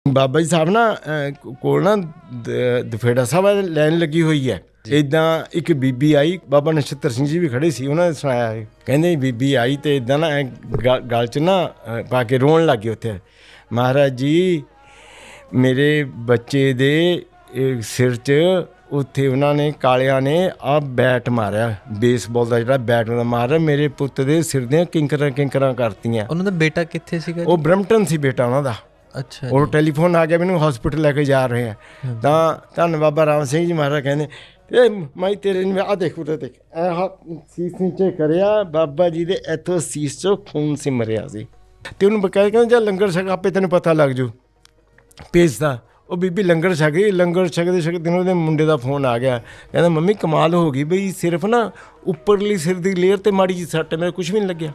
ਬਾਬਾ ਜੀ ਸਾਹਿਬ ਨਾ ਕੋਲ ਨਾ ਦਫੇੜਾ ਸਾਹਿਬ ਲਾਈਨ ਲੱਗੀ ਹੋਈ ਹੈ। ਇੱਦਾਂ ਇੱਕ ਬੀਬੀ ਆਈ, ਬਾਬਾ ਨਛੱਤਰ ਸਿੰਘ ਜੀ ਵੀ ਖੜੇ ਸੀ, ਉਹਨਾਂ ਨੇ ਸੁਣਾਇਆ ਇਹ ਕਹਿੰਦੇ ਬੀਬੀ ਆਈ ਅਤੇ ਇੱਦਾਂ ਨਾ ਗਲ 'ਚ ਨਾ ਪਾ ਕੇ ਰੋਣ ਲੱਗ ਗਏ ਉੱਥੇ। ਮਹਾਰਾਜ ਜੀ ਮੇਰੇ ਬੱਚੇ ਦੇ ਸਿਰ 'ਚ ਉੱਥੇ ਉਹਨਾਂ ਨੇ ਕਾਲਿਆਂ ਨੇ ਆਹ ਬੈਟ ਮਾਰਿਆ, ਬੇਸਬਾਲ ਦਾ ਜਿਹੜਾ ਬੈਟ ਮਾਰਿਆ, ਮੇਰੇ ਪੁੱਤ ਦੇ ਸਿਰ ਦੀਆਂ ਕਿੰਕਰਾਂ ਕਰਤੀਆਂ। ਉਹਨਾਂ ਦਾ ਬੇਟਾ ਕਿੱਥੇ ਸੀਗਾ? ਉਹ ਬਰੈਂਪਟਨ ਸੀ ਬੇਟਾ ਉਹਨਾਂ ਦਾ। ਅੱਛਾ। ਉਹ ਟੈਲੀਫੋਨ ਆ ਗਿਆ ਮੈਨੂੰ, ਹੌਸਪੀਟਲ ਲੈ ਕੇ ਜਾ ਰਹੇ ਆ। ਤਾਂ ਧੰਨ ਬਾਬਾ ਰਾਮ ਸਿੰਘ ਜੀ ਮਹਾਰਾਜ ਕਹਿੰਦੇ ਇਹ ਮੈਂ ਤੇਰੇ ਨੂੰ ਆਹ ਦੇਖ ਉਰੇ ਦੇਖ ਇਹ ਸੀਸ ਨੀਚੇ ਕਰਿਆ, ਬਾਬਾ ਜੀ ਦੇ ਇੱਥੋਂ ਸੀਸ 'ਚੋਂ ਖੂਨ ਸਿਮਰਿਆ ਸੀ। ਅਤੇ ਉਹਨੂੰ ਬਕਾਇਆ ਕਹਿੰਦੇ ਜਾਂ ਲੰਗਰ ਛਕ ਆਪੇ ਤੈਨੂੰ ਪਤਾ ਲੱਗ ਜੂ ਭੇਜਦਾ। ਉਹ ਬੀਬੀ ਲੰਗਰ ਛਕ ਗਈ, ਲੰਗਰ ਛਕਦੇ ਉਹਦੇ ਮੁੰਡੇ ਦਾ ਫੋਨ ਆ ਗਿਆ, ਕਹਿੰਦਾ ਮੰਮੀ ਕਮਾਲ ਹੋ ਗਈ ਬਈ, ਸਿਰਫ ਨਾ ਉੱਪਰਲੀ ਸਿਰ ਦੀ ਲੇਅਰ 'ਤੇ ਮਾੜੀ ਜਿਹੀ ਸੱਟ, ਮੇਰੇ ਕੁਛ ਵੀ ਨਹੀਂ ਲੱਗਿਆ।